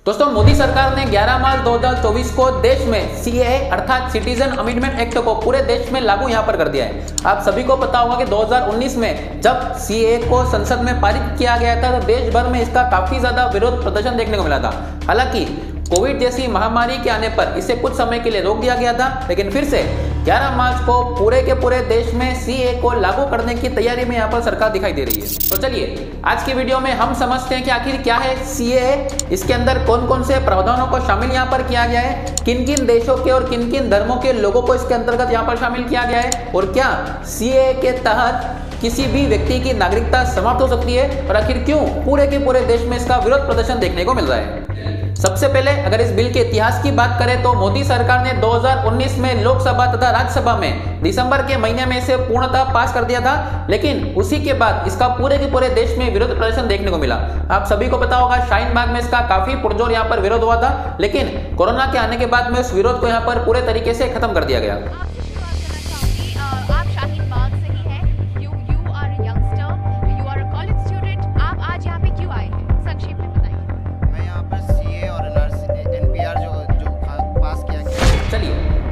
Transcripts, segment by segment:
दोस्तों, मोदी सरकार ने 11 मार्च 2024 को देश में सीएए अर्थात सिटीजन अमेंडमेंट एक्ट को पूरे देश में लागू यहां पर कर दिया है। आप सभी को पता होगा कि 2019 में जब सीएए को संसद में पारित किया गया था तो देश भर में इसका काफी ज्यादा विरोध प्रदर्शन देखने को मिला था। हालांकि कोविड जैसी महामारी के आने पर इसे कुछ समय के लिए रोक दिया गया था, लेकिन फिर से 11 मार्च को पूरे के पूरे देश में सीएए को लागू करने की तैयारी में यहाँ पर सरकार दिखाई दे रही है। तो चलिए आज की वीडियो में हम समझते हैं कि आखिर क्या है सीएए, इसके अंदर कौन कौन से प्रावधानों को शामिल यहाँ पर किया गया है, किन किन देशों के और किन किन धर्मों के लोगों को इसके अंतर्गत यहाँ पर शामिल किया गया है, और क्या सीएए के तहत किसी भी व्यक्ति की नागरिकता समाप्त हो सकती है, और आखिर क्यों पूरे के पूरे देश में इसका विरोध प्रदर्शन देखने को मिल रहा है। सबसे पहले अगर इस बिल के इतिहास की बात करें तो मोदी सरकार ने 2019 में लोकसभा तथा राज्यसभा में दिसंबर के महीने में इसे पूर्णतः पास कर दिया था, लेकिन उसी के बाद इसका पूरे के पूरे देश में विरोध प्रदर्शन देखने को मिला। आप सभी को पता होगा शाहीन बाग में इसका काफी पुरजोर यहाँ पर विरोध हुआ था, लेकिन कोरोना के आने के बाद में उस विरोध को यहाँ पर पूरे तरीके से खत्म कर दिया गया।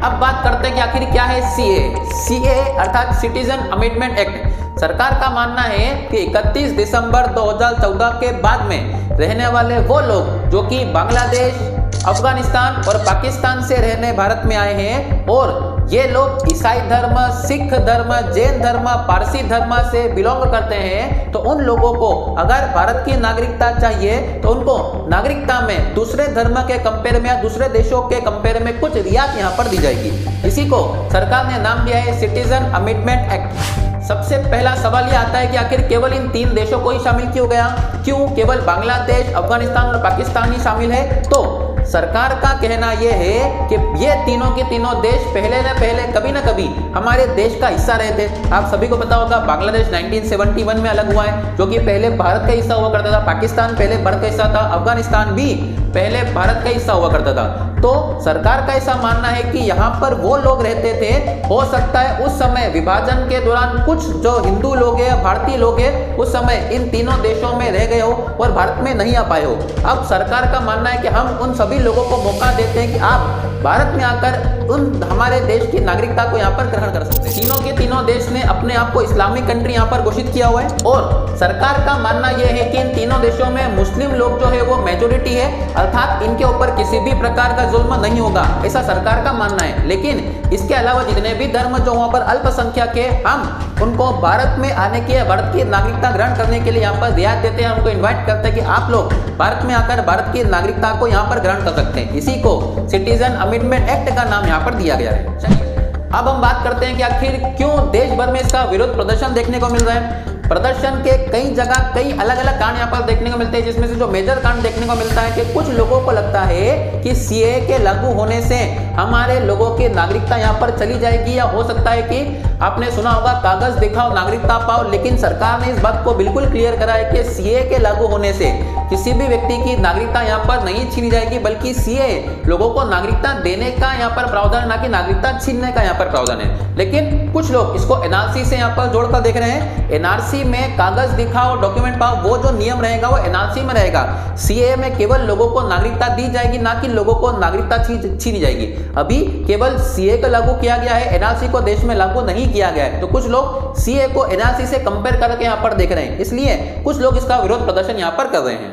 अब बात करते हैं कि आखिर क्या है सीएए अर्थात सिटीजन अमेंडमेंट एक्ट। सरकार का मानना है कि 31 दिसंबर 2014 के बाद में रहने वाले वो लोग जो कि बांग्लादेश, अफगानिस्तान और पाकिस्तान से रहने भारत में आए हैं, और ये लोग ईसाई धर्म, सिख धर्म, जैन धर्म, पारसी धर्म से बिलोंग करते हैं, तो उन लोगों को अगर भारत की नागरिकता चाहिए तो उनको नागरिकता में दूसरे धर्म के कंपेयर में या दूसरे देशों के कंपेयर में कुछ रियायत यहाँ पर दी जाएगी। इसी को सरकार ने नाम दिया है सिटीजन अमेंडमेंट एक्ट। सबसे पहला सवाल ये आता है कि आखिर केवल इन 3 देशों को ही शामिल क्यों गया, क्यों केवल बांग्लादेश, अफगानिस्तान और पाकिस्तान ही शामिल है। तो सरकार का कहना यह है कि ये तीनों के तीनों देश पहले न पहले कभी न कभी हमारे देश का हिस्सा रहे थे। आप सभी को पता होगा बांग्लादेश 1971 में अलग हुआ है, जो कि पहले भारत का हिस्सा हुआ करता था। पाकिस्तान पहले भारत का हिस्सा था, अफगानिस्तान भी पहले भारत का हिस्सा हुआ करता था। तो सरकार का ऐसा मानना है कि यहाँ पर वो लोग रहते थे, हो सकता है उस समय विभाजन के दौरान कुछ जो हिंदू लोग हैं, भारतीय लोग हैं, उस समय इन तीनों देशों में रह गए हो और भारत में नहीं आ पाए हो। अब सरकार का मानना है कि हम उन सभी लोगों को मौका देते हैं कि आप भारत में आकर उन हमारे देश की नागरिकता को यहाँ पर ग्रहण कर सकते हैं। तीनों के तीनों देश ने अपने आप को इस्लामिक कंट्री यहाँ पर घोषित किया हुआ है, और सरकार का मानना यह है कि इन तीनों देशों में मुस्लिम लोग जो है वो मेजोरिटी है, अर्थात इनके ऊपर किसी भी प्रकार का जुल्म नहीं होगा, ऐसा सरकार का मानना है। लेकिन इसके अलावा जितने भी धर्म जो वहां पर अल्पसंख्यक है, हम उनको भारत में आने की, भारत की नागरिकता ग्रहण करने के लिए यहाँ पर रियायत देते हैं, उनको इन्वाइट करते हैं कि आप लोग भारत में आकर भारत की नागरिकता को यहाँ पर ग्रहण कर सकते हैं। इसी को सिटीजन अमेंडमेंट एक्ट का नाम यहाँ पर दिया गया है। चलिए अब हम बात करते हैं कि आखिर क्यों देश भर में इसका विरोध प्रदर्शन देखने को मिल रहा है। प्रदर्शन के कई जगह कई अलग अलग कांड यहाँ पर देखने को मिलते हैं, जिसमें से जो मेजर कांड देखने को मिलता है कि कुछ लोगों को लगता है कि सीएए के लागू होने से हमारे लोगों की नागरिकता यहाँ पर चली जाएगी, या हो सकता है कि आपने सुना होगा कागज दिखाओ नागरिकता पाओ। लेकिन सरकार ने इस बात को बिल्कुल क्लियर करा है कि सीएए के लागू होने से किसी भी व्यक्ति की नागरिकता यहाँ पर नहीं छीनी जाएगी, बल्कि सीएए लोगों को नागरिकता देने का यहाँ पर प्रावधान, ना कि नागरिकता छीनने का यहाँ पर प्रावधान है। लेकिन कुछ लोग इसको एनआरसी से यहाँ पर जोड़कर देख रहे हैं। एनआरसी में कागज दिखाओ, डॉक्यूमेंट पाओ, वो जो नियम रहेगा वो एनआरसी में रहेगा। सीएए में केवल लोगों को नागरिकता दी जाएगी, ना कि लोगों को नागरिकता छीनी जाएगी। अभी केवल सीएए को लागू किया गया है, एनआरसी को देश में लागू नहीं किया गया है। तो कुछ लोग सीएए को एनआरसी से कंपेयर करके यहाँ पर देख रहे हैं, इसलिए कुछ लोग इसका विरोध प्रदर्शन यहाँ पर कर रहे हैं।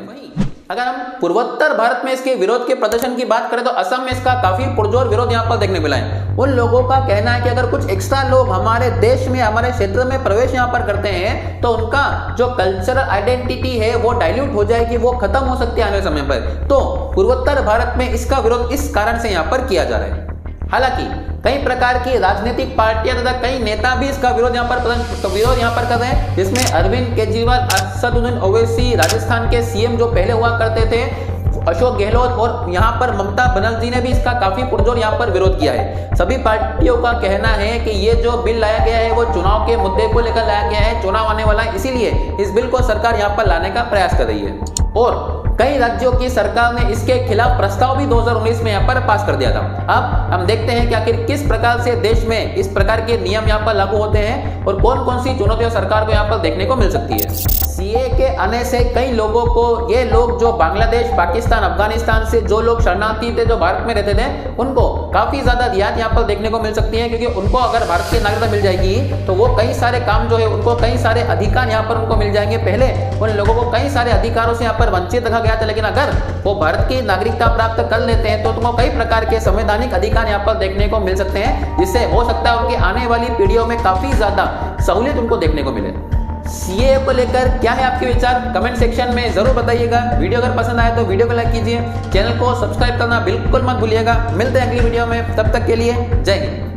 अगर हम पूर्वोत्तर भारत में इसके विरोध के प्रदर्शन की बात करें तो असम में इसका काफी पुरजोर विरोध यहाँ पर देखने मिला है। उन लोगों का कहना है कि अगर कुछ एक्स्ट्रा लोग हमारे देश में, हमारे क्षेत्र में प्रवेश यहाँ पर करते हैं तो उनका जो कल्चरल आइडेंटिटी है वो डाइल्यूट हो जाएगी, वो खत्म हो सकती है आने समय पर। तो पूर्वोत्तर भारत में इसका विरोध इस कारण से यहाँ पर किया जा रहा है। हालांकि कई प्रकार की राजनीतिक पार्टियां तथा कई नेता भी इसका विरोध यहाँ पर कर रहे हैं, जिसमें अरविंद केजरीवाल, असदुद्दीन ओवैसी, राजस्थान के सीएम जो पहले हुआ करते थे, अशोक गहलोत, और यहाँ पर ममता बनर्जी ने भी इसका काफी पुरजोर यहाँ पर विरोध किया है। सभी पार्टियों का कहना है कि ये जो बिल लाया गया है वो चुनाव के मुद्दे को लेकर लाया गया है, चुनाव आने वाला है, इसीलिए इस बिल को सरकार यहाँ पर लाने का प्रयास कर रही है। और कई राज्यों की सरकार ने इसके खिलाफ प्रस्ताव भी 2019 में यहाँ पर पास कर दिया था। अब हम देखते हैं कि आखिर किस प्रकार से देश में इस प्रकार के नियम यहाँ पर लागू होते हैं और कौन कौन सी चुनौतियां सरकार को यहाँ पर देखने को मिल सकती है। सीए के आने से कई लोगों को, ये लोग जो बांग्लादेश, पाकिस्तान, अफगानिस्तान से जो लोग शरणार्थी थे, जो भारत में रहते थे, उनको काफी ज्यादा रियायत यहाँ पर देखने को मिल सकती है, क्योंकि उनको अगर भारत की नागरिकता मिल जाएगी तो वो कई सारे काम जो है उनको, कई सारे अधिकार यहाँ पर उनको मिल जाएंगे। पहले उन लोगों को कई सारे अधिकारों से यहाँ पर वंचित रखा गया था, लेकिन अगर वो भारत की नागरिकता प्राप्त कर लेते हैं तो तुमको कई प्रकार के संवैधानिक अधिकार यहाँ पर देखने को मिल सकते हैं, जिससे हो सकता है उनकी आने वाली पीढ़ियों में काफी ज्यादा सहूलियत उनको देखने को मिले। सीए को लेकर क्या है आपके विचार, कमेंट सेक्शन में जरूर बताइएगा। वीडियो अगर पसंद आए तो वीडियो को लाइक कीजिए, चैनल को सब्सक्राइब करना बिल्कुल मत भूलिएगा। मिलते हैं अगली वीडियो में, तब तक के लिए जय हिंद।